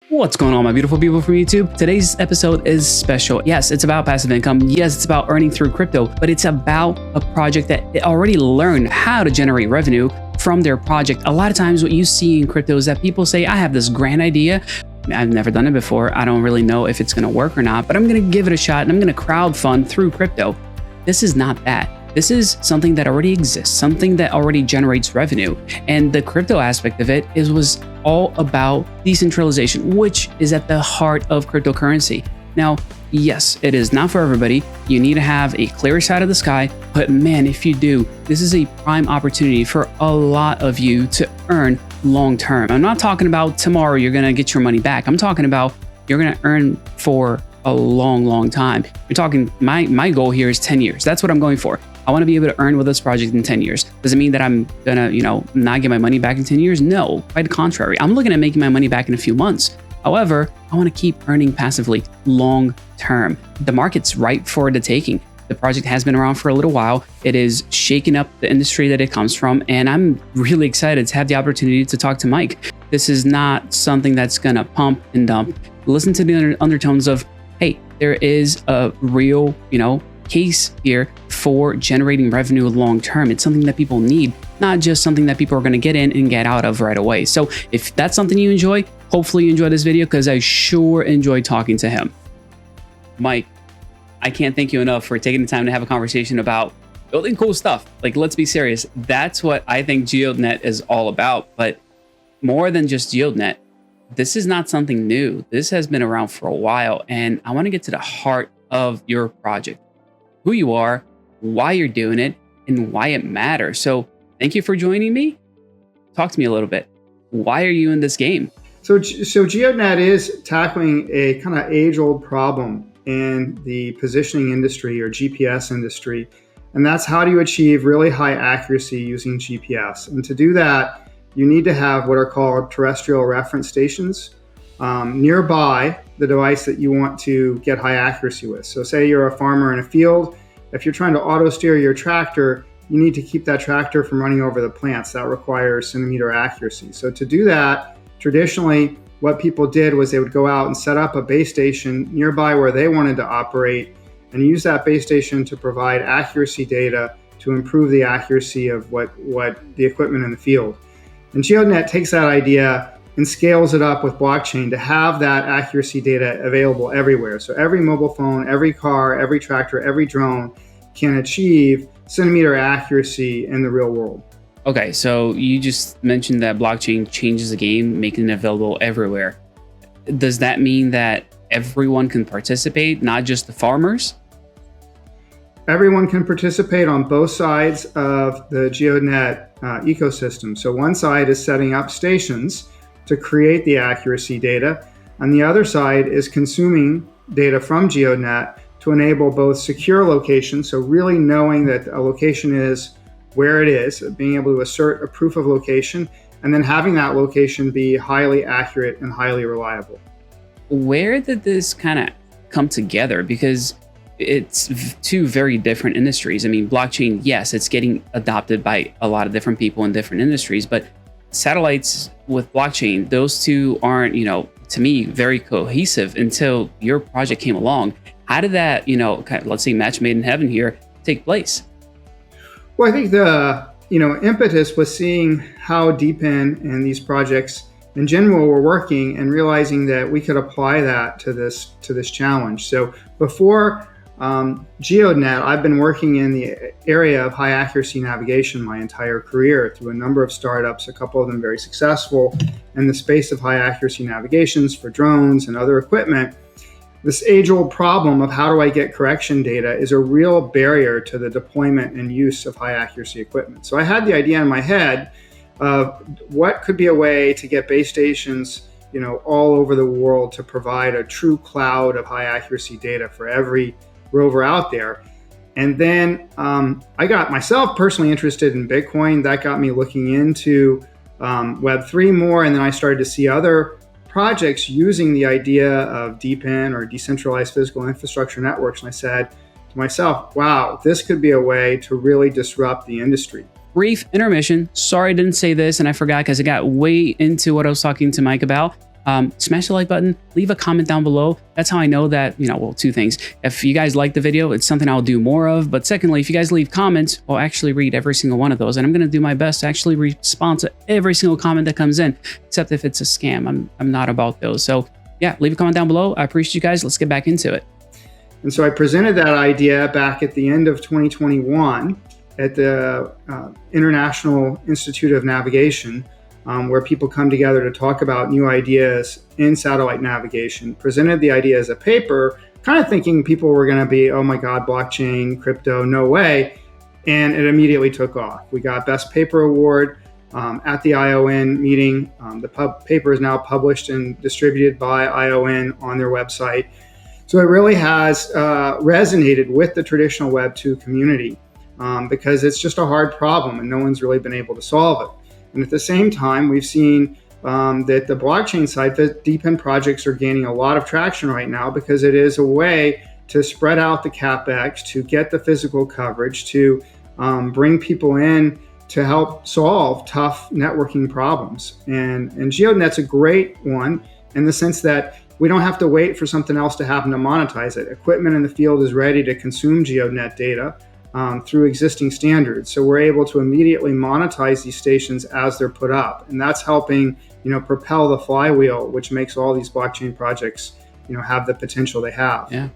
What's going on, my beautiful people from YouTube? Today's episode is special. Yes, it's about passive income. Yes, it's about earning through crypto, but it's about a project that already learned how to generate revenue from their project. A lot of times what you see in crypto is that people say, I have this grand idea. I've never done it before. I don't really know if it's going to work or not, but I'm going to give it a shot and I'm going to crowdfund through crypto. This is not that. This is something that already exists, something that already generates revenue. And the crypto aspect of it was all about decentralization, which is at the heart of cryptocurrency. Now, yes, it is not for everybody. You need to have a clear side of the sky, but man, if you do, this is a prime opportunity for a lot of you to earn long term. I'm not talking about tomorrow you're gonna get your money back. I'm talking about you're gonna earn for a long time. You're talking, my goal here is 10 years. That's what I'm going for. I want to be able to earn with this project in 10 years. Does it mean that I'm gonna, not get my money back in 10 years? No, quite the contrary. I'm looking at making my money back in a few months. However, I want to keep earning passively long term. The market's ripe for the taking. The project has been around for a little while. It is shaking up the industry that it comes from, and I'm really excited to have the opportunity to talk to Mike. This is not something that's gonna pump and dump. Listen to the undertones of, hey, there is a real, case here for generating revenue long term. It's something that people need, not just something that people are going to get in and get out of right away. So if that's something you enjoy, hopefully you enjoy this video, because I sure enjoyed talking to him. Mike, I can't thank you enough for taking the time to have a conversation about building cool stuff. Like, let's be serious. That's what I think Geodnet is all about. But more than just Geodnet, this is not something new. This has been around for a while, and I want to get to the heart of your project. Who you are, why you're doing it, and why it matters. So thank you for joining me. Talk to me a little bit. Why are you in this game? So Geodnet is tackling a kind of age-old problem in the positioning industry or GPS industry. And that's, how do you achieve really high accuracy using GPS? And to do that, you need to have what are called terrestrial reference stations nearby the device that you want to get high accuracy with. So say you're a farmer in a field. If you're trying to auto steer your tractor, you need to keep that tractor from running over the plants. That requires centimeter accuracy. So to do that, traditionally, what people did was they would go out and set up a base station nearby where they wanted to operate and use that base station to provide accuracy data to improve the accuracy of what the equipment in the field. And Geodnet takes that idea and scales it up with blockchain to have that accuracy data available everywhere. So every mobile phone, every car, every tractor, every drone can achieve centimeter accuracy in the real world. Okay, so you just mentioned that blockchain changes the game, making it available everywhere. Does that mean that everyone can participate, not just the farmers? Everyone can participate on both sides of the Geodnet ecosystem. So one side is setting up stations to create the accuracy data, and the other side is consuming data from Geodnet to enable both secure location, so really knowing that a location is where it is, being able to assert a proof of location, and then having that location be highly accurate and highly reliable. Where did this kind of come together? Because it's two very different industries. I mean, blockchain, yes, it's getting adopted by a lot of different people in different industries, but satellites with blockchain, those two aren't, to me, very cohesive until your project came along. How did that, kind of, let's say match made in heaven here, take place? Well, I think the, impetus was seeing how DePIN and these projects in general were working and realizing that we could apply that to this challenge. So before Geodnet, I've been working in the area of high accuracy navigation my entire career through a number of startups, a couple of them very successful in the space of high accuracy navigations for drones and other equipment. This age-old problem of how do I get correction data is a real barrier to the deployment and use of high accuracy equipment. So I had the idea in my head of what could be a way to get base stations all over the world to provide a true cloud of high accuracy data for every rover out there. And then I got myself personally interested in Bitcoin. That got me looking into Web3 more. And then I started to see other projects using the idea of DePIN or decentralized physical infrastructure networks. And I said to myself, wow, this could be a way to really disrupt the industry. Brief intermission. Sorry I didn't say this and I forgot because I got way into what I was talking to Mike about. smash the like button, leave a comment down below. That's how I know that, well, two things. If you guys like the video, it's something I'll do more of. But secondly, if you guys leave comments, I'll actually read every single one of those. And I'm going to do my best to actually respond to every single comment that comes in, except if it's a scam. I'm not about those. So yeah, leave a comment down below. I appreciate you guys. Let's get back into it. And so I presented that idea back at the end of 2021 at the International Institute of Navigation, where people come together to talk about new ideas in satellite navigation. Presented the idea as a paper, kind of thinking people were going to be, oh my God, blockchain, crypto, no way. And it immediately took off. We got Best Paper Award at the ION meeting. The paper is now published and distributed by ION on their website. So it really has resonated with the traditional Web 2 community because it's just a hard problem and no one's really been able to solve it. And at the same time, we've seen that the blockchain side, the DePIN projects are gaining a lot of traction right now because it is a way to spread out the CapEx, to get the physical coverage, to bring people in to help solve tough networking problems. And Geodnet's a great one in the sense that we don't have to wait for something else to happen to monetize it. Equipment in the field is ready to consume Geodnet data through existing standards. So we're able to immediately monetize these stations as they're put up. And that's helping, propel the flywheel, which makes all these blockchain projects, have the potential they have. Yeah.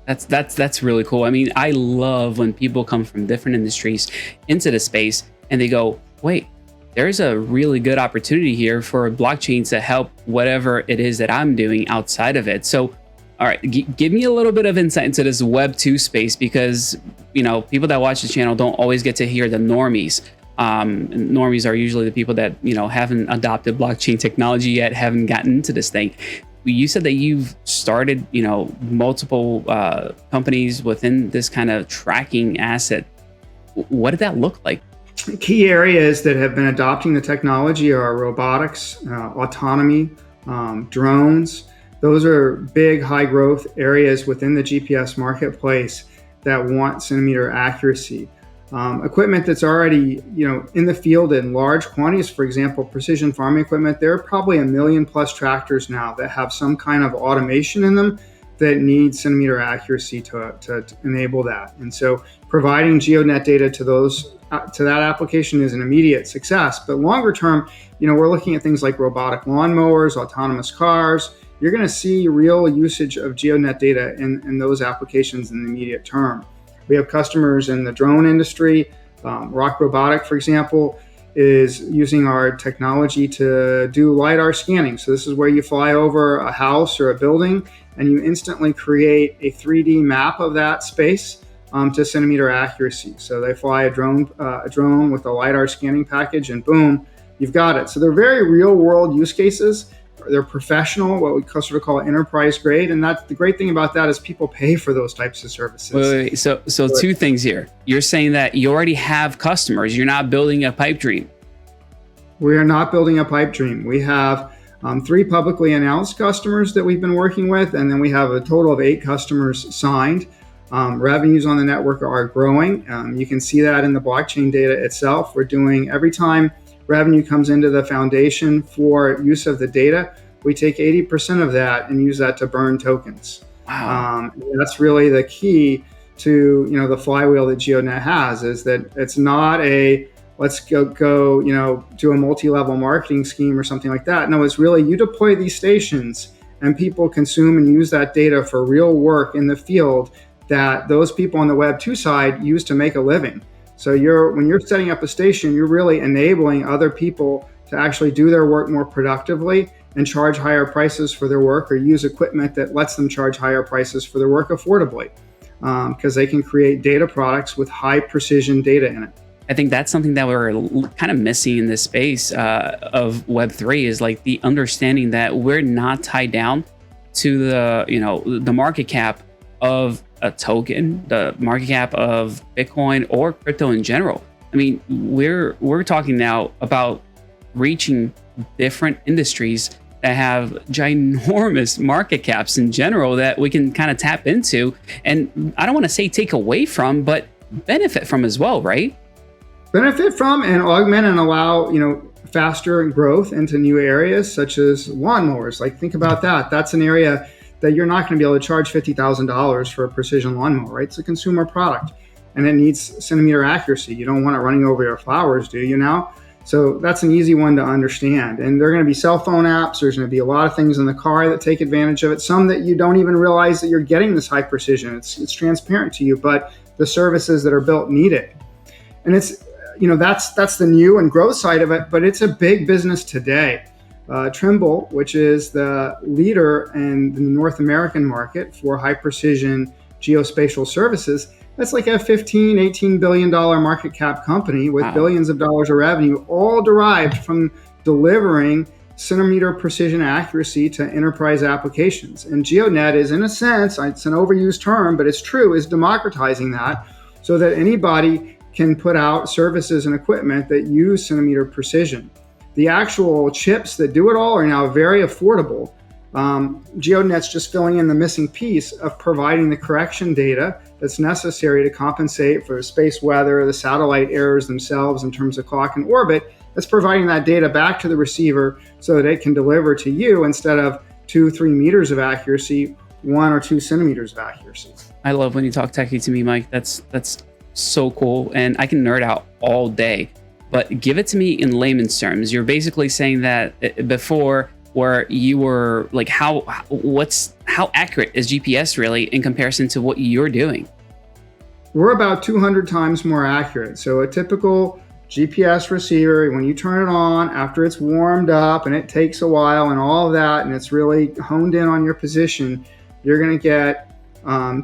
That's really cool. I mean, I love when people come from different industries into the space and they go, wait, there's a really good opportunity here for blockchain to help whatever it is that I'm doing outside of it. So, all right, give me a little bit of insight into this Web 2 space because, people that watch the channel don't always get to hear the normies. Normies are usually the people that, haven't adopted blockchain technology yet, haven't gotten into this thing. You said that you've started, multiple companies within this kind of tracking asset. What did that look like? Key areas that have been adopting the technology are robotics, autonomy, drones. Those are big, high growth areas within the GPS marketplace that want centimeter accuracy. Equipment that's already, in the field in large quantities, for example, precision farming equipment, there are probably 1 million plus tractors now that have some kind of automation in them that need centimeter accuracy to enable that. And so providing Geodnet data to that application is an immediate success. But longer term, we're looking at things like robotic lawnmowers, autonomous cars. You're going to see real usage of Geodnet data in those applications in the immediate term. We have customers in the drone industry. Rock Robotic, for example, is using our technology to do LiDAR scanning. So this is where you fly over a house or a building and you instantly create a 3D map of that space to centimeter accuracy. So they fly a drone with a LiDAR scanning package and boom, you've got it. So they're very real world use cases. They're professional, what we sort of call enterprise grade. And that's the great thing about that is people pay for those types of services. Wait. So two things here. You're saying that you already have customers. You're not building a pipe dream. We are not building a pipe dream. We have 3 publicly announced customers that we've been working with. And then we have a total of 8 customers signed. Revenues on the network are growing. You can see that in the blockchain data itself. We're doing every time revenue comes into the foundation for use of the data, we take 80% of that and use that to burn tokens. Wow. That's really the key to the flywheel that Geodnet has, is that it's not a let's go do a multi-level marketing scheme or something like that. No, it's really you deploy these stations and people consume and use that data for real work in the field that those people on the Web 2 side use to make a living. So when you're setting up a station, you're really enabling other people to actually do their work more productively and charge higher prices for their work, or use equipment that lets them charge higher prices for their work affordably, because they can create data products with high precision data in it. I think that's something that we're kind of missing in this space of Web3 is like the understanding that we're not tied down to the market cap of a token, the market cap of Bitcoin or crypto in general. I mean, we're talking now about reaching different industries that have ginormous market caps in general that we can kind of tap into, and I don't want to say take away from, but benefit from as well, right? Benefit from and augment and allow faster growth into new areas such as lawnmowers. Like, think about that. That's an area that you're not going to be able to charge $50,000 for a precision lawnmower, right? It's a consumer product and it needs centimeter accuracy. You don't want it running over your flowers, do you now? So that's an easy one to understand. And there are going to be cell phone apps. There's going to be a lot of things in the car that take advantage of it. Some that you don't even realize that you're getting this high precision. It's transparent to you, but the services that are built need it. And it's, that's the new and growth side of it, but it's a big business today. Trimble, which is the leader in the North American market for high precision geospatial services, that's like a $15, $18 billion market cap company with billions of dollars of revenue, all derived from delivering centimeter precision accuracy to enterprise applications. And Geodnet is, in a sense, it's an overused term, but it's true, is democratizing that so that anybody can put out services and equipment that use centimeter precision. The actual chips that do it all are now very affordable. Geodnet's just filling in the missing piece of providing the correction data that's necessary to compensate for the space weather, the satellite errors themselves in terms of clock and orbit. That's providing that data back to the receiver so that it can deliver to you, instead of 2-3 meters of accuracy, 1 or 2 centimeters of accuracy. I love when you talk techie to me, Mike. That's so cool. And I can nerd out all day, but give it to me in layman's terms. You're basically saying that before, where you were like, how accurate is GPS really in comparison to what you're doing? We're about 200 times more accurate. So a typical GPS receiver, when you turn it on after it's warmed up and it takes a while and all of that, and it's really honed in on your position, you're going to get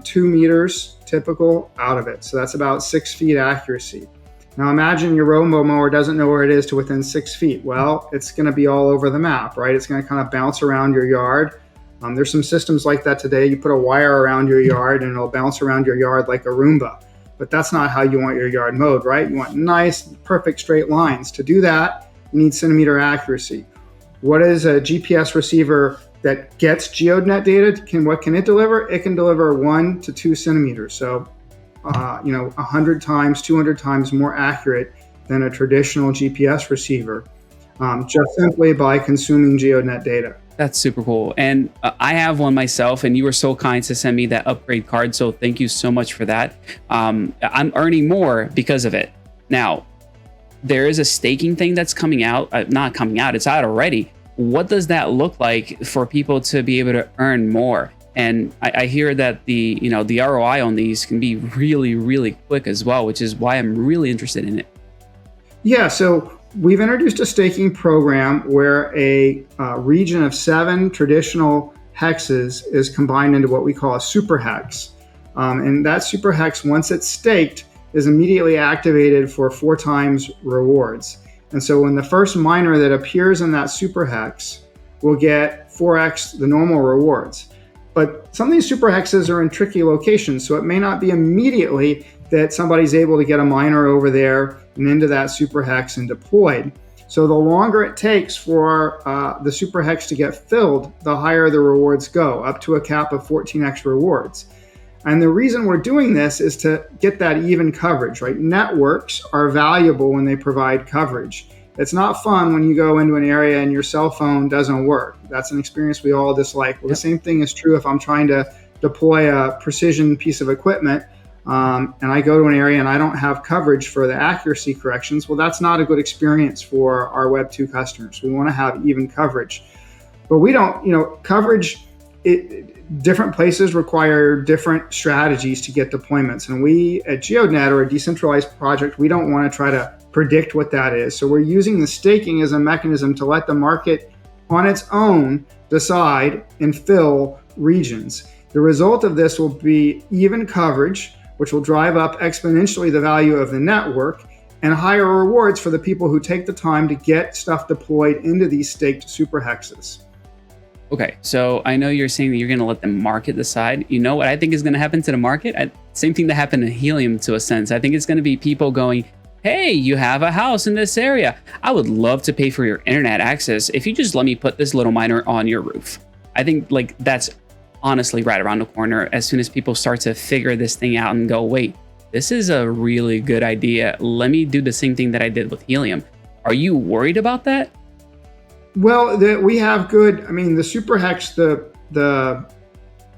2 meters typical out of it. So that's about 6 feet accuracy. Now imagine your robo mower doesn't know where it is to within 6 feet. Well, it's going to be all over the map, right? It's going to kind of bounce around your yard. There's some systems like that today. You put a wire around your yard and it'll bounce around your yard like a Roomba. But that's not how you want your yard mowed, right? You want nice, perfect straight lines. To do that, you need centimeter accuracy. What is a GPS receiver that gets Geodnet data? What can it deliver? It can deliver 1 to 2 centimeters. So 100 times, 200 times more accurate than a traditional GPS receiver, just simply by consuming Geodnet data. That's super cool. And I have one myself, and you were so kind to send me that upgrade card. So thank you so much for that. I'm earning more because of it. Now, there is a staking thing that's coming out, not coming out, it's out already. What does that look like for people to be able to earn more? And I hear that the ROI on these can be really, really quick as well, which is why I'm really interested in it. Yeah, so we've introduced a staking program where a region of 7 traditional hexes is combined into what we call a super hex. And that super hex, once it's staked, is immediately activated for 4 times rewards. And so when the first miner that appears in that super hex will get 4x the normal rewards. But some of these super hexes are in tricky locations, so it may not be immediately that somebody's able to get a miner over there and into that super hex and deployed. So the longer it takes for the super hex to get filled, the higher the rewards go, up to a cap of 14x rewards. And the reason we're doing this is to get that even coverage, right? Networks are valuable when they provide coverage. It's not fun when you go into an area and your cell phone doesn't work. That's an experience we all dislike. Well, the same thing is true if I'm trying to deploy a precision piece of equipment and I go to an area and I don't have coverage for the accuracy corrections. Well, that's not a good experience for our Web 2 customers. We want to have even coverage. But we don't, coverage, different places require different strategies to get deployments. And we at Geodnet, or a decentralized project, we don't want to try to predict what that is. So we're using the staking as a mechanism to let the market on its own decide and fill regions. The result of this will be even coverage, which will drive up exponentially the value of the network, and higher rewards for the people who take the time to get stuff deployed into these staked super hexes. Okay, so I know you're saying that you're going to let the market decide. You know what I think is going to happen to the market? Same thing that happened in helium to a sense. I think it's going to be people going, hey, you have a house in this area. I would love to pay for your internet access if you just let me put this little miner on your roof. I think that's honestly right around the corner as soon as people start to figure this thing out and go, wait, this is a really good idea. Let me do the same thing that I did with helium. Are you worried about that? Well, we have good. I mean, the super hex, the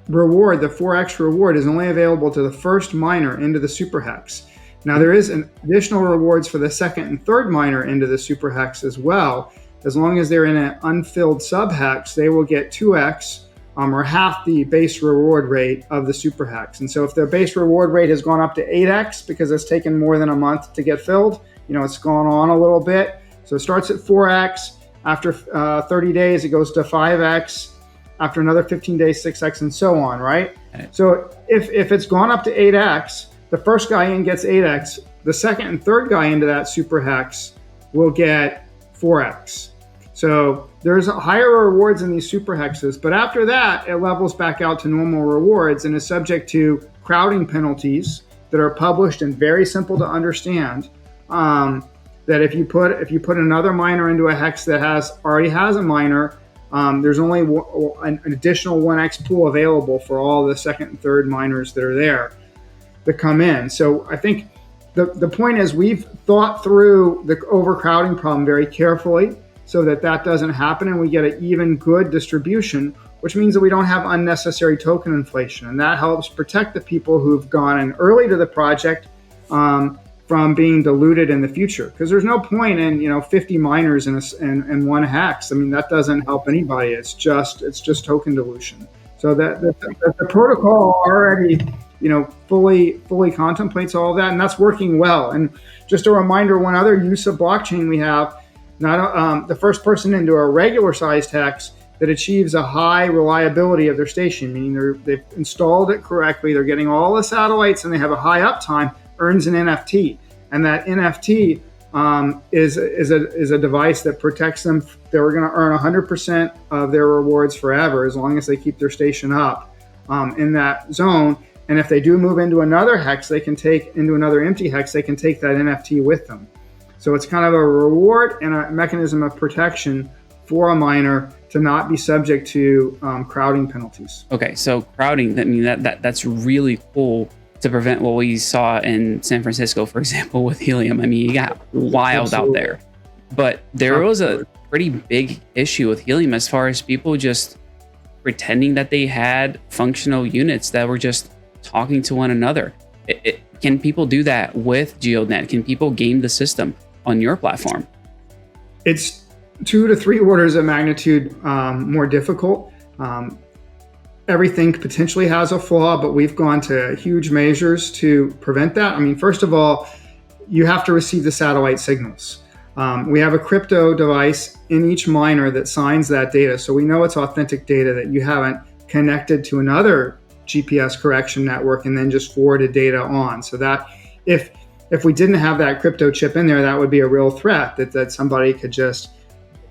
reward, the 4x reward, is only available to the first miner into the super hex. Now, there is an additional rewards for the second and third miner into the super hex as well. As long as they're in an unfilled sub hex, they will get 2x or half the base reward rate of the super hex. And so if the base reward rate has gone up to 8x because it's taken more than a month to get filled, it's gone on a little bit. So it starts at 4x. After 30 days, it goes to 5x. After another 15 days, 6x, and so on, right? So if it's gone up to 8x, the first guy in gets 8x. The second and third guy into that super hex will get 4x. So there's higher rewards in these super hexes, but after that, it levels back out to normal rewards and is subject to crowding penalties that are published and very simple to understand. That if you put another miner into a hex that already has a miner, there's only an additional 1x pool available for all the second and third miners that are there that come in. So I think the point is we've thought through the overcrowding problem very carefully so that doesn't happen and we get an even good distribution, which means that we don't have unnecessary token inflation. And that helps protect the people who've gone in early to the project from being diluted in the future. Because there's no point in 50 miners in one hex. I mean, that doesn't help anybody. It's just token dilution. So that the protocol already fully contemplates all of that, and that's working well. And just a reminder, one other use of blockchain we have, not the first person into a regular sized hex that achieves a high reliability of their station, meaning they've installed it correctly, they're getting all the satellites, and they have a high uptime, earns an NFT. And that NFT is a device that protects them. They're going to earn 100% of their rewards forever as long as they keep their station up in that zone. And if they do move into another hex, another empty hex, they can take that NFT with them. So it's kind of a reward and a mechanism of protection for a miner to not be subject to crowding penalties. Okay, so crowding, that's really cool to prevent what we saw in San Francisco, for example, with helium. I mean, you got wild Absolutely. out there. But there was a pretty big issue with helium as far as people just pretending that they had functional units that were just talking to one another. Can people do that with Geodnet? Can people game the system on your platform? It's 2 to 3 orders of magnitude more difficult. Everything potentially has a flaw, but we've gone to huge measures to prevent that. I mean, first of all, you have to receive the satellite signals. We have a crypto device in each miner that signs that data. So we know it's authentic data, that you haven't connected to another GPS correction network and then just forwarded data on. So that if we didn't have that crypto chip in there, that would be a real threat that somebody could just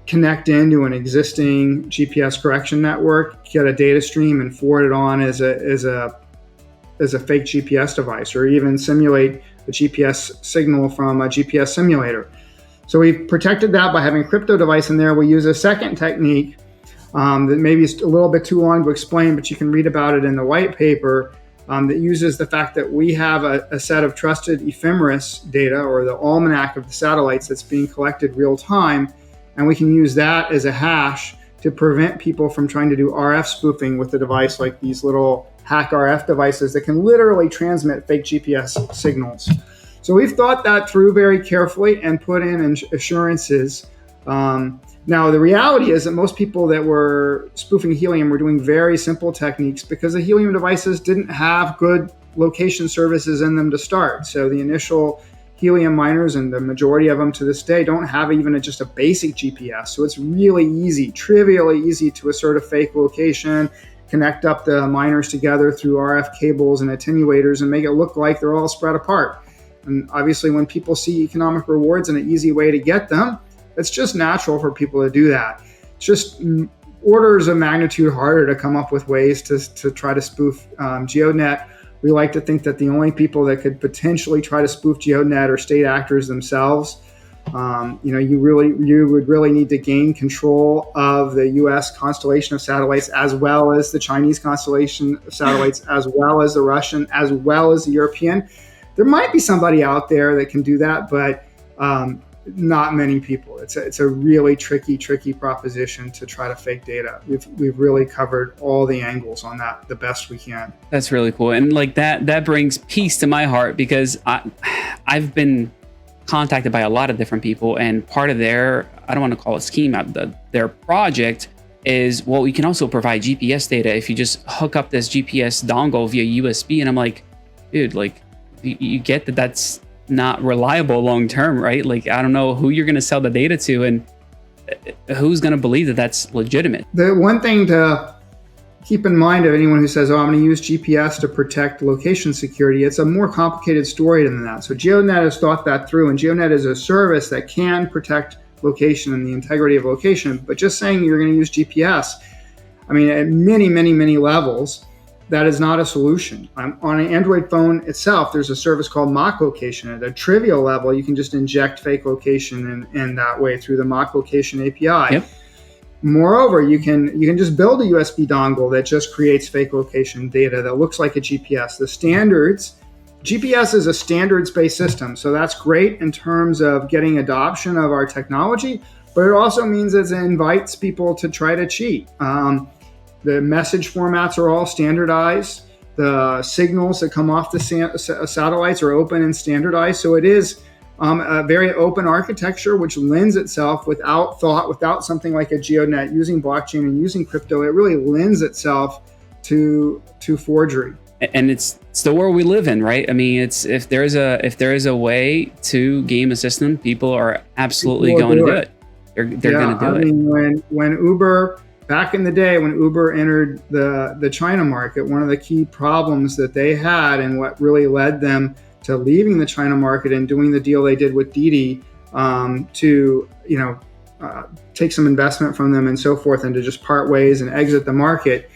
connect into an existing GPS correction network, get a data stream and forward it on as a fake GPS device, or even simulate a GPS signal from a GPS simulator. So we've protected that by having a crypto device in there. We use a second technique that maybe is a little bit too long to explain, but you can read about it in the white paper, that uses the fact that we have a set of trusted ephemeris data, or the almanac of the satellites, that's being collected real time. And we can use that as a hash to prevent people from trying to do RF spoofing with the device, like these little hack RF devices that can literally transmit fake GPS signals. So we've thought that through very carefully and put in assurances. Now, the reality is that most people that were spoofing helium were doing very simple techniques because the helium devices didn't have good location services in them to start. So the initial helium miners, and the majority of them to this day, don't have even just a basic GPS. So it's really easy, trivially easy to assert a fake location, connect up the miners together through RF cables and attenuators and make it look like they're all spread apart. And obviously when people see economic rewards and an easy way to get them, it's just natural for people to do that. It's just orders of magnitude harder to come up with ways to try to spoof Geodnet. We like to think that the only people that could potentially try to spoof Geodnet are state actors themselves. You would really need to gain control of the U.S. constellation of satellites, as well as the Chinese constellation of satellites, as well as the Russian, as well as the European. There might be somebody out there that can do that, but not many people. It's a really tricky proposition to try to fake data. We've really covered all the angles on that the best we can. That's really cool. And like that brings peace to my heart, because I've been contacted by a lot of different people, and part of their, I don't want to call it scheme, their project is, well, we can also provide GPS data if you just hook up this GPS dongle via USB. And I'm like, dude, like you get that that's not reliable long term, right? Like, I don't know who you're going to sell the data to, and who's going to believe that that's legitimate. The one thing to keep in mind of anyone who says, oh, I'm going to use GPS to protect location security, it's a more complicated story than that. So Geodnet has thought that through, and Geodnet is a service that can protect location and the integrity of location. But just saying you're going to use GPS, I mean, at many levels, that is not a solution. On an Android phone itself, there's a service called mock location. At a trivial level, you can just inject fake location in that way through the mock location API. Yep. Moreover, you can just build a USB dongle that just creates fake location data that looks like a GPS. The standards, GPS is a standards-based system, so that's great in terms of getting adoption of our technology, but it also means that it invites people to try to cheat. The message formats are all standardized. The signals that come off the satellites are open and standardized. So it is a very open architecture, which lends itself, without something like a Geodnet using blockchain and using crypto, it really lends itself to forgery. And it's the world we live in, right? I mean, if there is a way to game a system, people are absolutely going to do it. They're going to do it. Mean, when Uber, back in the day, when Uber entered the China market, one of the key problems that they had, and what really led them to leaving the China market and doing the deal they did with Didi to take some investment from them and so forth, and to just part ways and exit the market,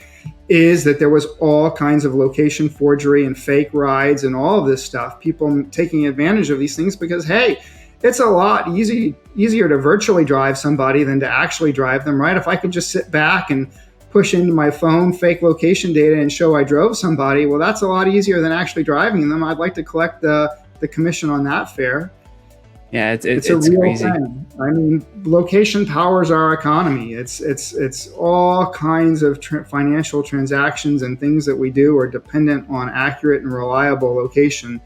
is that there was all kinds of location forgery and fake rides and all of this stuff. People taking advantage of these things because, hey, it's a lot easier to virtually drive somebody than to actually drive them, right? If I could just sit back and push into my phone fake location data and show I drove somebody, well, that's a lot easier than actually driving them. I'd like to collect the commission on that fare. Yeah, it's a real crazy thing. I mean, location powers our economy. It's all kinds of financial transactions and things that we do are dependent on accurate and reliable location.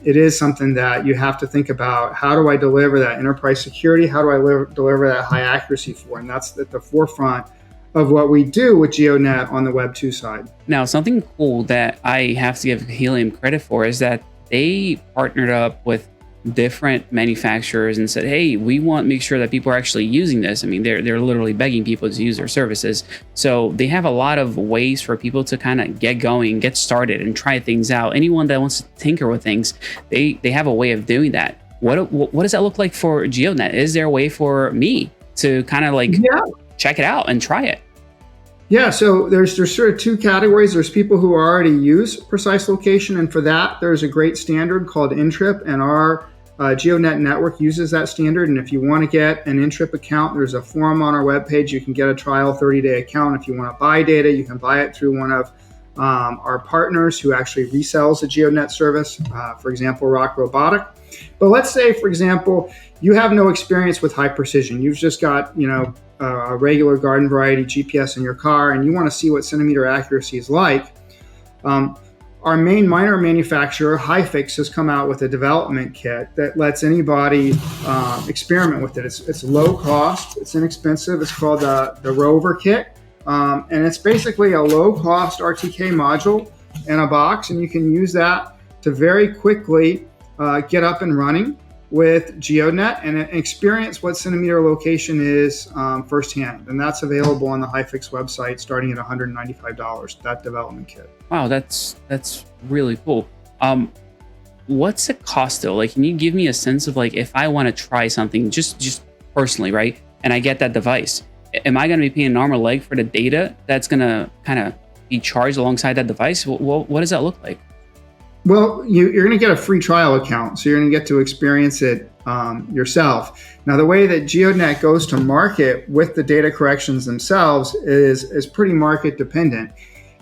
It is something that you have to think about. How do I deliver that enterprise security? How do I deliver that high accuracy for? And that's at the forefront of what we do with Geodnet on the Web 2 side. Now, something cool that I have to give Helium credit for is that they partnered up with different manufacturers and said, hey, we want to make sure that people are actually using this. I mean, they're literally begging people to use their services. So they have a lot of ways for people to kind of get going, get started, and try things out. Anyone that wants to tinker with things, they have a way of doing that. What does that look like for Geodnet? Is there a way for me to kind of check it out and try it? Yeah, so there's sort of two categories. There's people who already use precise location, and for that, there's a great standard called Intrip, and our Geodnet network uses that standard. And if you want to get an Intrip account, there's a form on our webpage. You can get a trial 30-day account. If you want to buy data, you can buy it through one of our partners who actually resells the Geodnet service, for example, Rock Robotic. But let's say, for example, you have no experience with high precision. You've just got, a regular garden variety GPS in your car, and you want to see what centimeter accuracy is like. Our main miner manufacturer, Hyfix, has come out with a development kit that lets anybody experiment with it. It's low cost, it's inexpensive. It's called the Rover kit, and it's basically a low cost RTK module in a box, and you can use that to very quickly get up and running with Geodnet and experience what centimeter location is firsthand. And that's available on the Hyfix website starting at $195, that development kit. Wow, that's really cool. What's it cost though? Like, can you give me a sense of like, if I want to try something just personally, right? And I get that device, am I going to be paying an arm or leg for the data that's going to kind of be charged alongside that device? What does that look like? Well, you're going to get a free trial account, so you're going to get to experience it yourself. Now, the way that Geodnet goes to market with the data corrections themselves is pretty market dependent,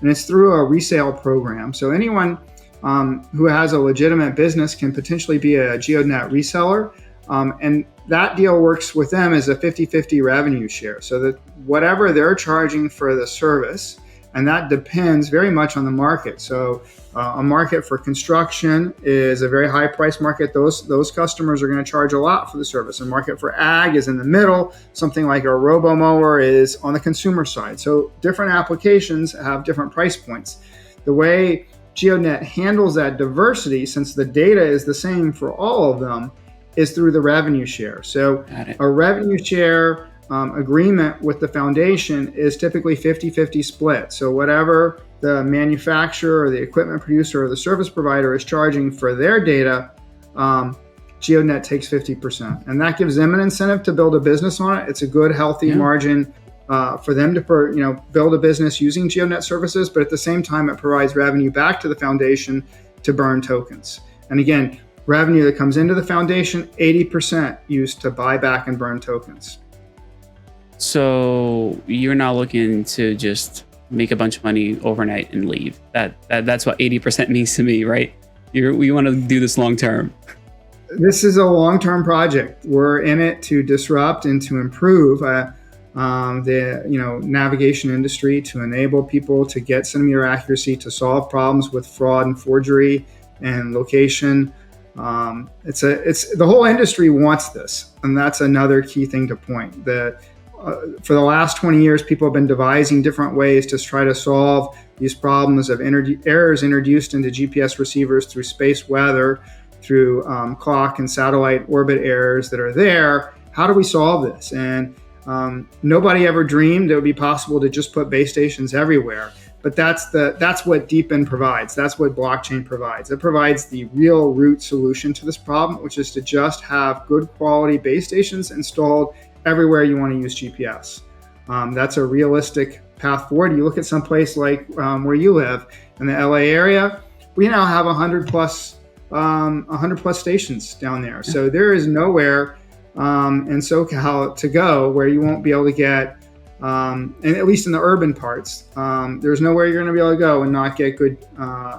and it's through a resale program. So anyone who has a legitimate business can potentially be a Geodnet reseller. And that deal works with them as a 50-50 revenue share. So that whatever they're charging for the service, and that depends very much on the market. So a market for construction is a very high price market. Those customers are going to charge a lot for the service. A market for ag is in the middle. Something like a robo mower is on the consumer side. So different applications have different price points. The way Geodnet handles that diversity, since the data is the same for all of them, is through the revenue share. So a revenue share agreement with the foundation is typically 50-50 split. So whatever the manufacturer or the equipment producer or the service provider is charging for their data, Geodnet takes 50%. And that gives them an incentive to build a business on it. It's a good, healthy margin for them to build a business using Geodnet services, but at the same time, it provides revenue back to the foundation to burn tokens. And again, revenue that comes into the foundation, 80% used to buy back and burn tokens. So you're not looking to just make a bunch of money overnight and leave. That's what 80% means to me, right? We want to do this long term. This is a long-term project. We're in it to disrupt and to improve the navigation industry, to enable people to get centimeter accuracy, to solve problems with fraud and forgery and location. It's the whole industry wants this, and that's another key thing to point. That for the last 20 years, people have been devising different ways to try to solve these problems of errors introduced into GPS receivers through space weather, through clock and satellite orbit errors that are there. How do we solve this? And nobody ever dreamed it would be possible to just put base stations everywhere. But that's what DePIN provides. That's what blockchain provides. It provides the real root solution to this problem, which is to just have good quality base stations installed everywhere you want to use GPS. That's a realistic path forward. You look at some place like where you live in the LA area, we now have 100 plus stations down there. So there is nowhere in SoCal to go where you won't be able to get, and at least in the urban parts, there's nowhere you're going to be able to go and not get good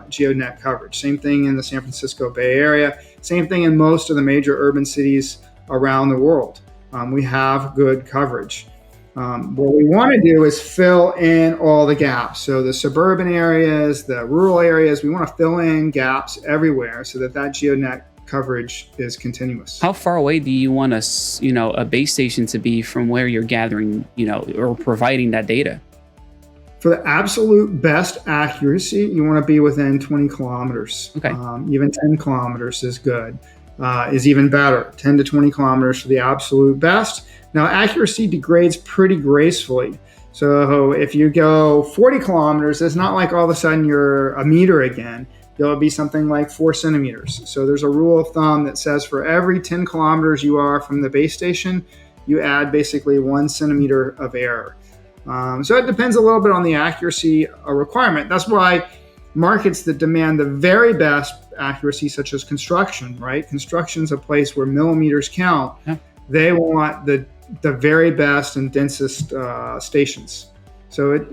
Geodnet coverage. Same thing in the San Francisco Bay Area. Same thing in most of the major urban cities around the world. We have good coverage. What we want to do is fill in all the gaps. So the suburban areas, the rural areas, we want to fill in gaps everywhere so that Geodnet coverage is continuous. How far away do you want a base station to be from where you're gathering, or providing that data? For the absolute best accuracy, you want to be within 20 kilometers. Okay. Even 10 kilometers is good. Is even better. 10 to 20 kilometers for the absolute best. Now, accuracy degrades pretty gracefully. So if you go 40 kilometers, it's not like all of a sudden you're a meter again. It'll be something like 4 centimeters. So there's a rule of thumb that says for every 10 kilometers you are from the base station, you add basically 1 centimeter of error. So it depends a little bit on the accuracy requirement. That's why markets that demand the very best accuracy, such as construction, right? Construction's a place where millimeters count. Yeah. They want the very best and densest stations. So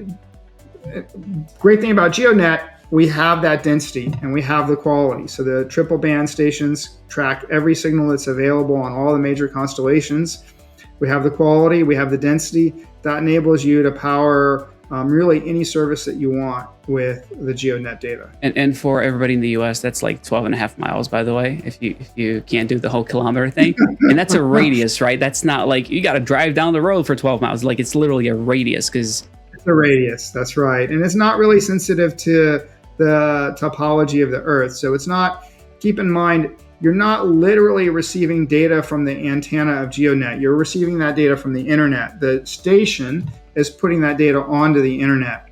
great thing about Geodnet, we have that density and we have the quality. So the triple band stations track every signal that's available on all the major constellations. We have the quality, we have the density that enables you to power really any service that you want with the Geodnet data. And for everybody in the US, that's like 12 and a half miles, by the way, if you can't do the whole kilometer thing. And that's a radius, right? That's not like you got to drive down the road for 12 miles. Like it's literally a radius because it's a radius. That's right. And it's not really sensitive to the topology of the Earth. So it's not, keep in mind, you're not literally receiving data from the antenna of Geodnet. You're receiving that data from the internet. The station is putting that data onto the internet.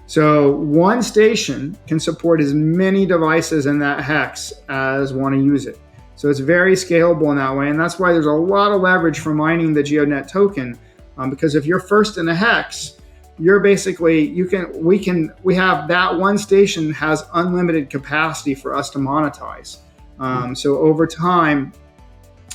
So one station can support as many devices in that hex as want to use it. So it's very scalable in that way. And that's why there's a lot of leverage for mining the Geodnet token. Because if you're first in a hex, you're basically, we have that one station has unlimited capacity for us to monetize. So over time,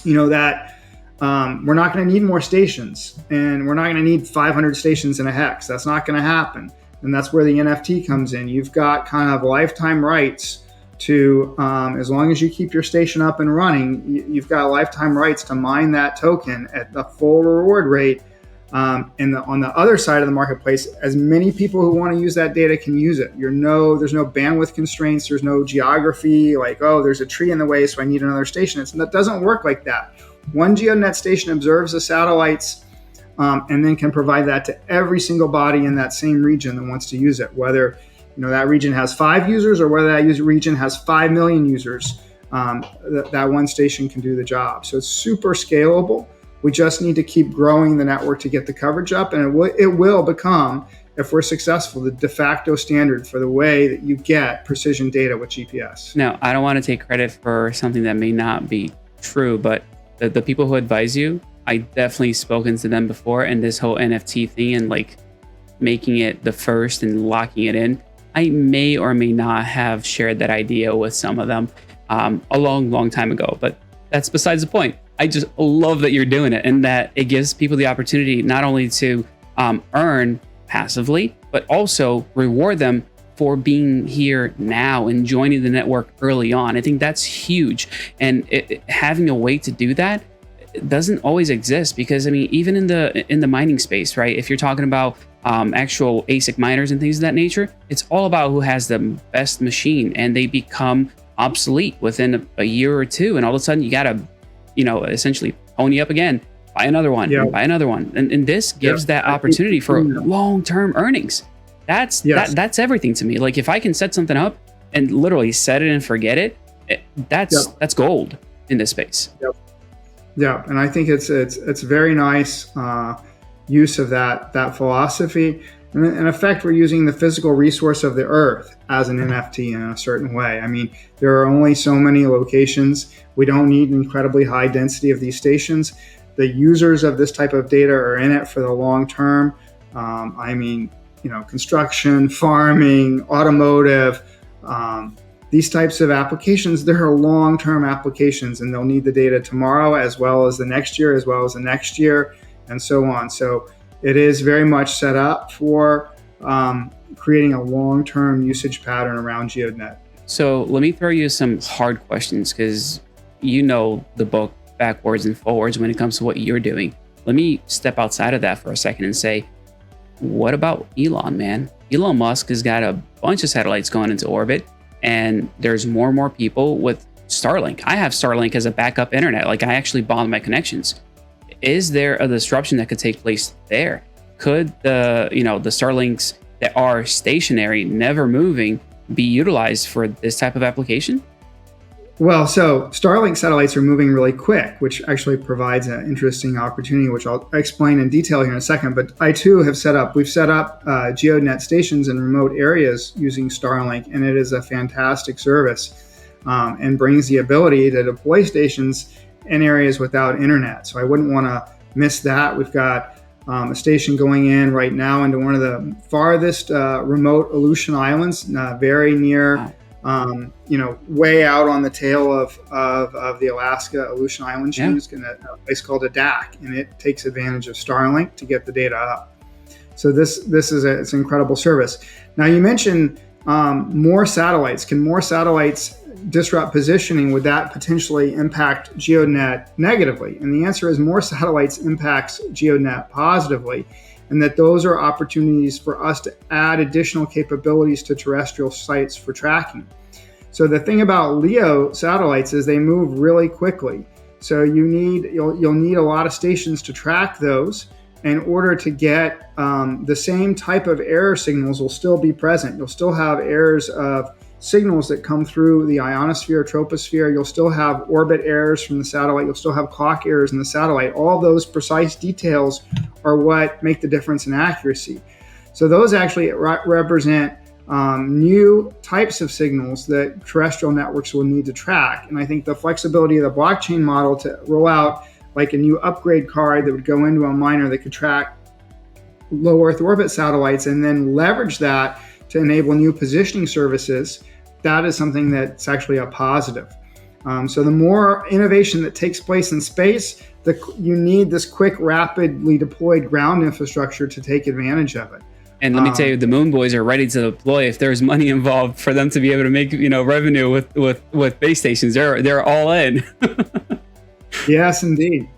that we're not going to need more stations, and we're not going to need 500 stations in a hex. That's not going to happen. And that's where the NFT comes in. You've got kind of lifetime rights to, as long as you keep your station up and running, you've got lifetime rights to mine that token at the full reward rate. And on the other side of the marketplace, as many people who want to use that data can use it. There's no bandwidth constraints. There's no geography like, oh, there's a tree in the way, so I need another station. That doesn't work like that. One GeoNet station observes the satellites and then can provide that to every single body in that same region that wants to use it, whether that region has 5 users or whether that region has 5 million users. That one station can do the job. So it's super scalable. We just need to keep growing the network to get the coverage up, and it will become, if we're successful, the de facto standard for the way that you get precision data with GPS. Now, I don't want to take credit for something that may not be true, but the people who advise you, I definitely spoken to them before, and this whole NFT thing and like making it the first and locking it in, I may or may not have shared that idea with some of them a long time ago, but that's besides the point. I just love that you're doing it and that it gives people the opportunity not only to earn passively, but also reward them for being here now and joining the network early on. I think that's huge. And having a way to do that doesn't always exist, because I mean, even in the mining space, right? If you're talking about actual ASIC miners and things of that nature, it's all about who has the best machine, and they become obsolete within a year or two. And all of a sudden you gotta essentially pony up again, buy another one, buy another one. And this gives that opportunity for long-term earnings. That's everything to me. Like if I can set something up and literally set it and forget it, that's gold in this space. Yeah, and I think it's very nice use of that philosophy. And in effect, we're using the physical resource of the earth as an NFT in a certain way. I mean, there are only so many locations. We don't need an incredibly high density of these stations. The users of this type of data are in it for the long term. Construction, farming, automotive, these types of applications, there are long-term applications, and they'll need the data tomorrow as well as the next year, as well as the next year, and so on. So it is very much set up for creating a long-term usage pattern around GeoDnet. So let me throw you some hard questions, because you know the book backwards and forwards when it comes to what you're doing. Let me step outside of that for a second and say, what about Elon, man? Elon Musk has got a bunch of satellites going into orbit, and there's more and more people with Starlink. I have Starlink as a backup internet. Like I actually bond my connections. Is there a disruption that could take place there? Could the Starlinks that are stationary, never moving, be utilized for this type of application? Well, so Starlink satellites are moving really quick, which actually provides an interesting opportunity, which I'll explain in detail here in a second. But I too we've set up GeoNet stations in remote areas using Starlink, and it is a fantastic service and brings the ability to deploy stations in areas without internet. So I wouldn't want to miss that. We've got a station going in right now into one of the farthest remote Aleutian Islands, very near. Way out on the tail of the Alaska Aleutian Island chains, in a place called a DAC, and it takes advantage of Starlink to get the data up. So it's an incredible service. Now you mentioned more satellites. Can more satellites disrupt positioning? Would that potentially impact GeoNet negatively? And the answer is more satellites impacts GeoNet positively, and that those are opportunities for us to add additional capabilities to terrestrial sites for tracking. So the thing about LEO satellites is they move really quickly. So you'll need a lot of stations to track those. In order to get the same type of error signals will still be present. You'll still have errors of signals that come through the ionosphere, troposphere. You'll still have orbit errors from the satellite. You'll still have clock errors in the satellite. All those precise details are what make the difference in accuracy. So those actually represent new types of signals that terrestrial networks will need to track. And I think the flexibility of the blockchain model to roll out like a new upgrade card that would go into a miner that could track low Earth orbit satellites and then leverage that to enable new positioning services, that is something that's actually a positive. So the more innovation that takes place in space, you need this quick, rapidly deployed ground infrastructure to take advantage of it. And let me tell you, the Moon Boys are ready to deploy if there's money involved for them to be able to make, revenue with base stations. They're all in. Yes, indeed.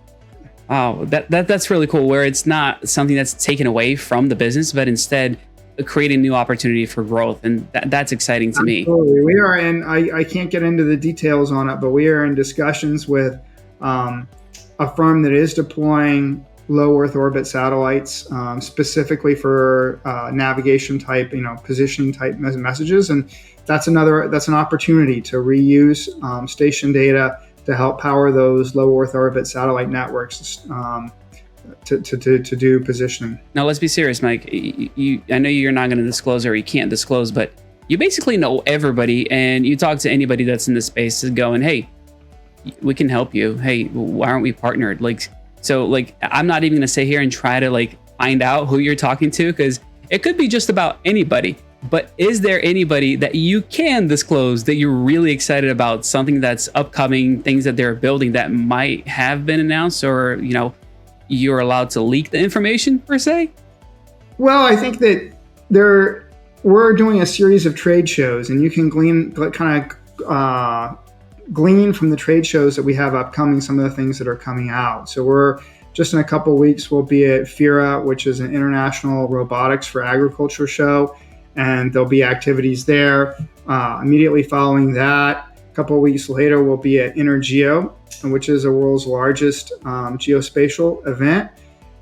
Wow, that's really cool. Where it's not something that's taken away from the business, but instead creating new opportunity for growth, and that's exciting to me. Absolutely. We are in. I can't get into the details on it, but we are in discussions with a firm that is deploying low Earth orbit satellites specifically for navigation type, positioning type messages, and that's an opportunity to reuse station data to help power those low Earth orbit satellite networks to do positioning. Now, let's be serious, Mike. I know you're not going to disclose, or you can't disclose, but you basically know everybody, and you talk to anybody that's in the space going, hey, we can help you. Hey, why aren't we partnered? So I'm not even going to sit here and try to find out who you're talking to, because it could be just about anybody. But is there anybody that you can disclose that you're really excited about, something that's upcoming, things that they're building that might have been announced, or, you're allowed to leak the information per se? Well, I think that we're doing a series of trade shows, and you can glean from the trade shows that we have upcoming some of the things that are coming out. So we're just in a couple of weeks, we'll be at FIRA, which is an international robotics for agriculture show, and there'll be activities there. Immediately following that, a couple of weeks later, we'll be at InterGeo, which is the world's largest geospatial event.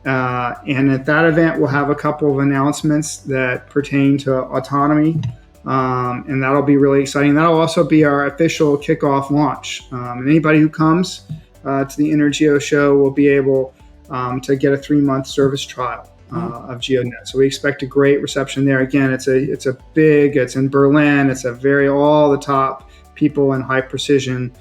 And at that event, we'll have a couple of announcements that pertain to autonomy, and that'll be really exciting. That'll also be our official kickoff launch. And anybody who comes to the InterGeo show will be able to get a 3-month service trial of Geodnet. So we expect a great reception there. Again, it's in Berlin. It's all the top people in high precision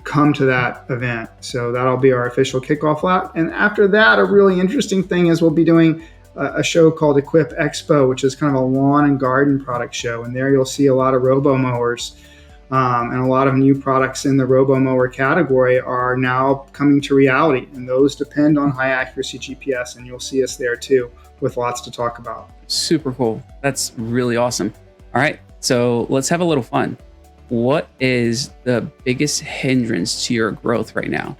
come to that event. So that'll be our official kickoff lap. And after that, a really interesting thing is we'll be doing a show called Equip Expo, which is kind of a lawn and garden product show. And there you'll see a lot of robo-mowers, and a lot of new products in the robo-mower category are now coming to reality. And those depend on high accuracy GPS. And you'll see us there too, with lots to talk about. Super cool. That's really awesome. All right, so let's have a little fun. What is the biggest hindrance to your growth right now?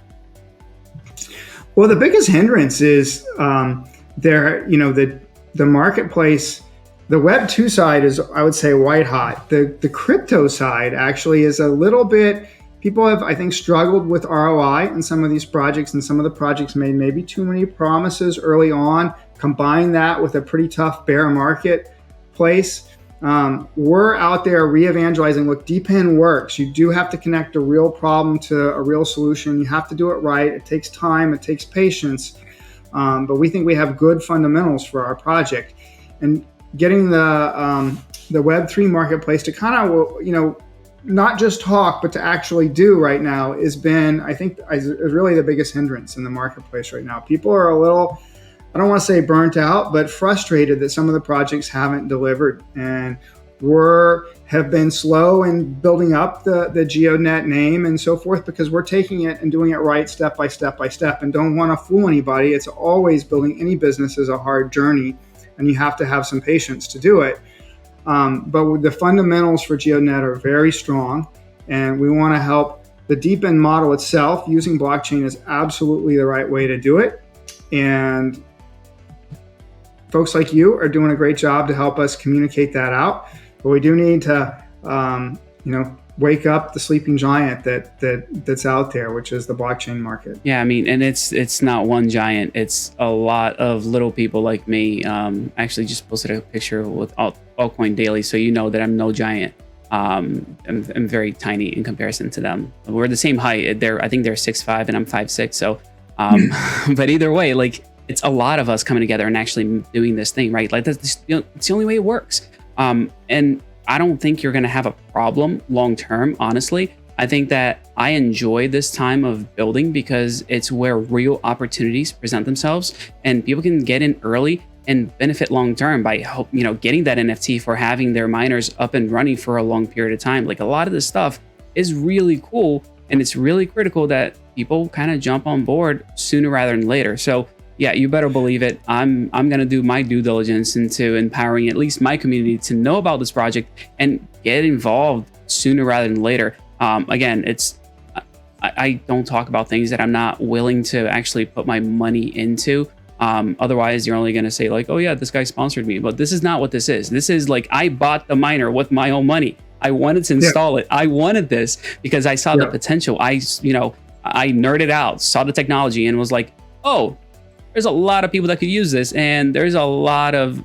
Well, the biggest hindrance is the marketplace. The Web 2 side is, I would say, white hot. The crypto side actually is a little bit, people have, I think, struggled with ROI in some of these projects, and some of the projects made maybe too many promises early on. Combine that with a pretty tough bear marketplace. We're out there re-evangelizing. Look, DePIN works. You do have to connect a real problem to a real solution. You have to do it right. It takes time. It takes patience. But we think we have good fundamentals for our project. And getting the Web3 marketplace to kind of, not just talk, but to actually do right now has been, I think, is really the biggest hindrance in the marketplace right now. People are a little, I don't want to say burnt out, but frustrated that some of the projects haven't delivered, and have been slow in building up the Geodnet name and so forth, because we're taking it and doing it right step by step and don't want to fool anybody. It's always, building any business is a hard journey, and you have to have some patience to do it. But the fundamentals for Geodnet are very strong, and we want to help. The DePIN model itself, using blockchain, is absolutely the right way to do it. And folks like you are doing a great job to help us communicate that out. But we do need to, wake up the sleeping giant that's out there, which is the blockchain market. Yeah, I mean, and it's not one giant. It's a lot of little people like me. Actually just posted a picture with Altcoin Daily, so you know that I'm no giant. I'm very tiny in comparison to them. We're the same height. I think they're 6'5" and I'm 5'6". So, but either way, it's a lot of us coming together and actually doing this thing, right? It's the only way it works. And I don't think you're going to have a problem long term, honestly. I think that I enjoy this time of building because it's where real opportunities present themselves, and people can get in early and benefit long term by getting that NFT for having their miners up and running for a long period of time. A lot of this stuff is really cool, and it's really critical that people kind of jump on board sooner rather than later. So Yeah, you better believe it. I'm gonna do my due diligence into empowering at least my community to know about this project and get involved sooner rather than later. Again, I don't talk about things that I'm not willing to actually put my money into. Otherwise, you're only gonna say like, oh yeah, this guy sponsored me, but this is not what this is. This is like I bought the miner with my own money. I wanted to install it. I wanted this because I saw the potential. I nerded out, saw the technology, and was like, oh, there's a lot of people that could use this, and there's a lot of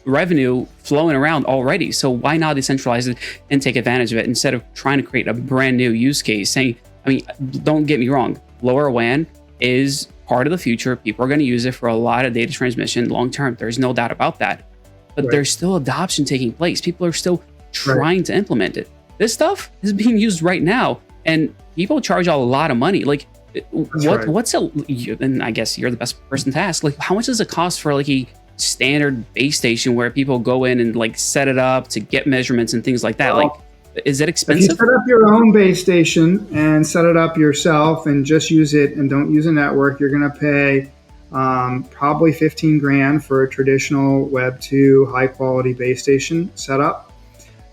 revenue flowing around already. So why not decentralize it and take advantage of it instead of trying to create a brand new use case? Saying, I mean, don't get me wrong, LoRaWAN is part of the future. People are going to use it for a lot of data transmission long term. There's no doubt about that. But there's still adoption taking place. People are still trying to implement it. This stuff is being used right now, and people charge a lot of money. Like, what's and I guess you're the best person to ask, like, how much does it cost for like a standard base station where people go in and like set it up to get measurements and things like that? Like, is it expensive? If you set up your own base station and set it up yourself and just use it and don't use a network, you're going to pay probably 15 grand for a traditional Web 2 high quality base station setup.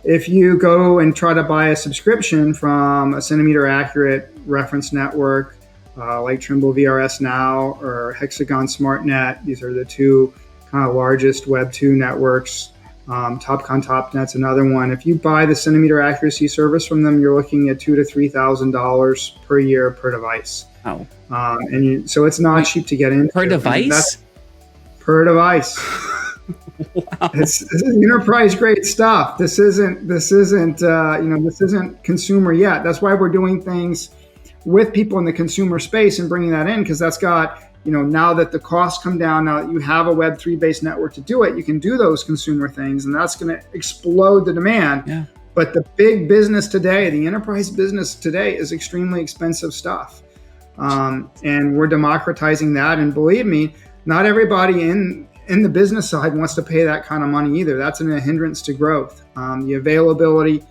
If you go and try to buy a subscription from a centimeter accurate reference network like Trimble VRS Now or Hexagon SmartNet, these are the two kind of largest Web 2 networks. TopCon TopNet's another one. If you buy the centimeter accuracy service from them, you're looking at $2,000 to $3,000 per year per device. Oh, so it's not cheap to get into. Per device? Per device. Wow. This is enterprise grade stuff. This isn't consumer yet. That's why we're doing things with people in the consumer space and bringing that in, because that's got, now that the costs come down, now that you have a Web3 based network to do it, you can do those consumer things, and that's going to explode the demand. Yeah. But the big business today, the enterprise business today, is extremely expensive stuff. And we're democratizing that. And believe me, not everybody in the business side wants to pay that kind of money either. That's a hindrance to growth. The availability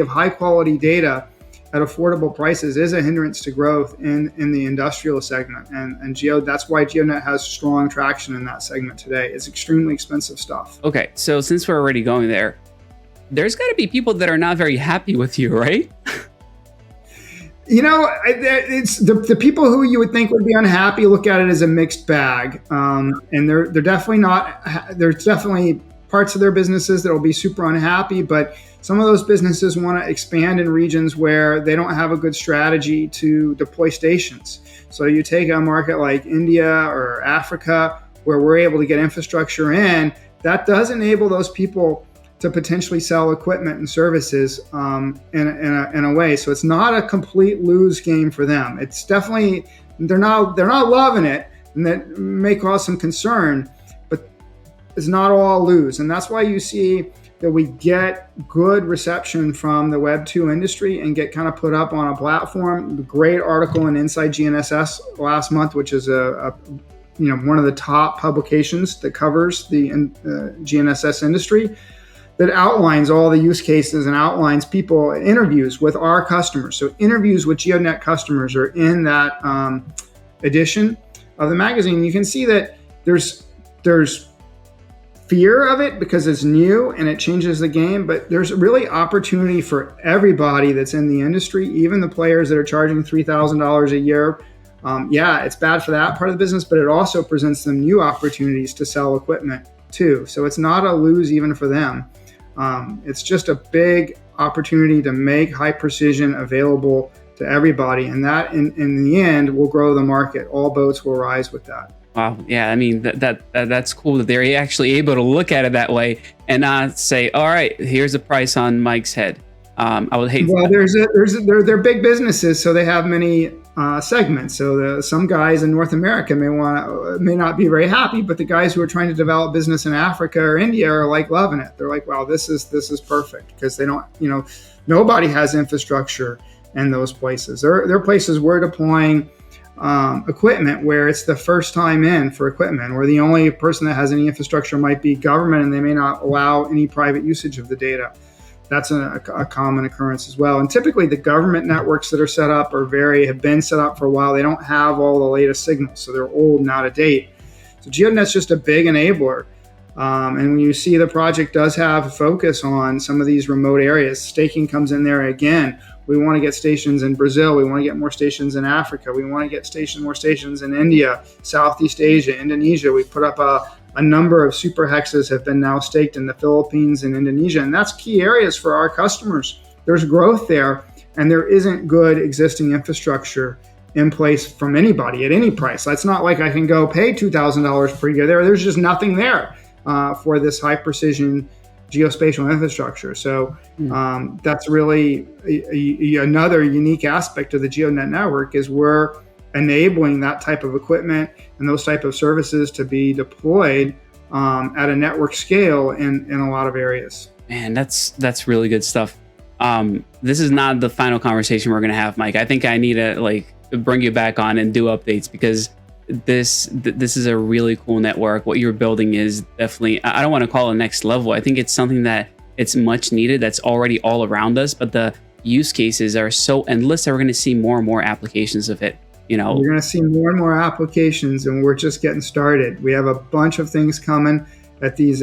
of high quality data at affordable prices is a hindrance to growth in the industrial segment. And that's why Geodnet has strong traction in that segment today. It's extremely expensive stuff. Okay, so since we're already going there, there's got to be people that are not very happy with you, right? It's the people who you would think would be unhappy look at it as a mixed bag. And they're definitely not, there's definitely parts of their businesses that will be super unhappy, but some of those businesses want to expand in regions where they don't have a good strategy to deploy stations. So you take a market like India or Africa, where we're able to get infrastructure in, that does enable those people to potentially sell equipment and services in a way. So it's not a complete lose game for them. It's definitely, they're not loving it, and that may cause some concern, but it's not all lose. And that's why you see that we get good reception from the Web 2 industry and get kind of put up on a platform. The great article in Inside GNSS last month, which is one of the top publications that covers the GNSS industry, that outlines all the use cases and outlines interviews with our customers. So interviews with Geodnet customers are in that edition of the magazine. You can see that there's fear of it because it's new and it changes the game, but there's really opportunity for everybody that's in the industry, even the players that are charging $3,000 a year. It's bad for that part of the business, but it also presents them new opportunities to sell equipment too. So it's not a lose even for them. It's just a big opportunity to make high precision available to everybody. And that in the end will grow the market. All boats will rise with that. Wow. Yeah. I mean, that's cool that they're actually able to look at it that way and not say, all right, here's the price on Mike's head. I would hate. Well, they're big businesses, so they have many segments. So some guys in North America may not be very happy, but the guys who are trying to develop business in Africa or India are like loving it. They're like, wow, this is perfect, because they don't, nobody has infrastructure in those places. There are places we're deploying equipment where it's the first time in for equipment, or the only person that has any infrastructure might be government, and they may not allow any private usage of the data. that's a common occurrence as well. And typically the government networks that are set up have been set up for a while. They don't have all the latest signals, so they're old and out of date. So Geodnet's just a big enabler. And when you see the project does have a focus on some of these remote areas, staking comes in there again. We want to get stations in Brazil. We want to get more stations in Africa. We want to get more stations in India, Southeast Asia, Indonesia. We put up a number of super hexes have been now staked in the Philippines and Indonesia. And that's key areas for our customers. There's growth there, and there isn't good existing infrastructure in place from anybody at any price. That's not like I can go pay $2,000 per year there. There's just nothing there for this high precision geospatial infrastructure. So that's really another unique aspect of the Geodnet network is we're enabling that type of equipment and those type of services to be deployed at a network scale in a lot of areas. Man, that's really good stuff. This is not the final conversation we're going to have, Mike. I think I need to bring you back on and do updates, because this is a really cool network. What you're building is definitely, I don't want to call it next level. I think it's something that it's much needed, that's already all around us, but the use cases are so endless that we're going to see more and more applications of it. You're going to see more and more applications, and we're just getting started. We have a bunch of things coming at these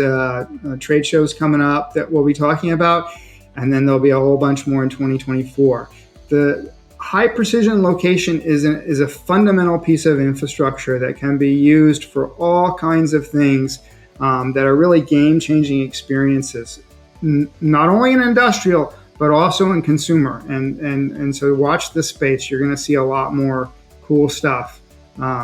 trade shows coming up that we'll be talking about, and then there'll be a whole bunch more in 2024. The high precision location is a fundamental piece of infrastructure that can be used for all kinds of things that are really game-changing experiences, not only in industrial, but also in consumer. And so watch this space. You're going to see a lot more cool stuff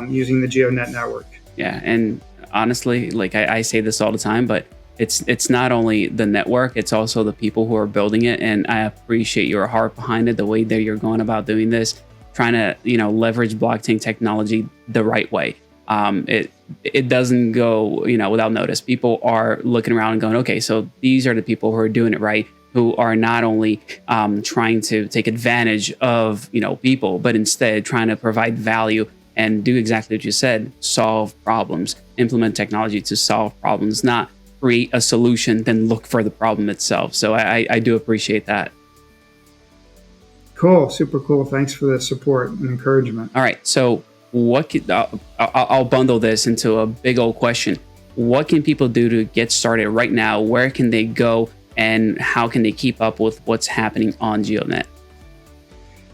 using the Geodnet network. Yeah, and honestly, I say this all the time, but it's not only the network, it's also the people who are building it. And I appreciate your heart behind it, the way that you're going about doing this, trying to leverage blockchain technology the right way. It doesn't go without notice. People are looking around and going, okay, so these are the people who are doing it right, who are not only trying to take advantage of people, but instead trying to provide value and do exactly what you said: solve problems, implement technology to solve problems, not create a solution then look for the problem itself. So I do appreciate that. Cool, super cool. Thanks for the support and encouragement. All right, so I'll bundle this into a big old question. What can people do to get started right now? Where can they go? And how can they keep up with what's happening on Geodnet?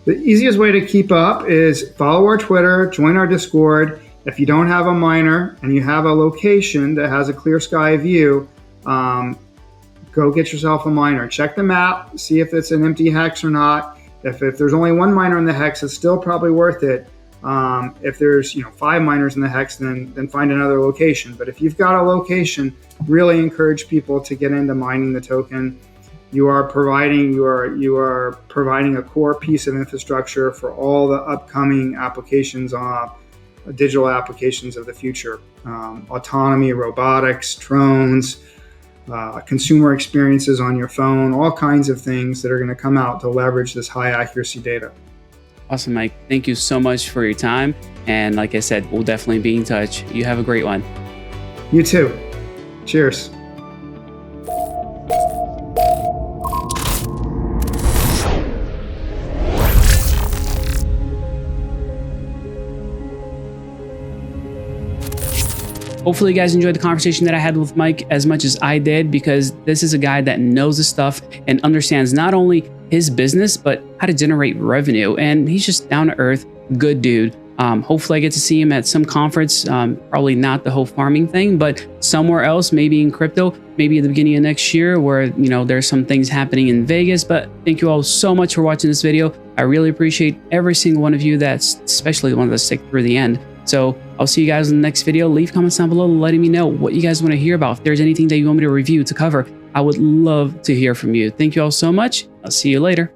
The easiest way to keep up is follow our Twitter, join our Discord. If you don't have a miner and you have a location that has a clear sky view, go get yourself a miner. Check the map, see if it's an empty hex or not. If there's only one miner in the hex, it's still probably worth it. If there's 5 miners in the hex, then find another location. But if you've got a location, really encourage people to get into mining the token. You are providing a core piece of infrastructure for all the upcoming applications, digital applications of the future, autonomy, robotics, drones, consumer experiences on your phone, all kinds of things that are going to come out to leverage this high accuracy data. Awesome, Mike. Thank you so much for your time. And like I said, we'll definitely be in touch. You have a great one. You too. Cheers. Hopefully you guys enjoyed the conversation that I had with Mike as much as I did, because this is a guy that knows his stuff and understands not only his business, but how to generate revenue. And he's just down to earth, good dude. Hopefully I get to see him at some conference, probably not the whole farming thing, but somewhere else, maybe in crypto, maybe at the beginning of next year, where, there's some things happening in Vegas. But thank you all so much for watching this video. I really appreciate every single one of you, especially the ones that stick through the end. So I'll see you guys in the next video. Leave comments down below letting me know what you guys want to hear about. If there's anything that you want me to review, to cover, I would love to hear from you. Thank you all so much. I'll see you later.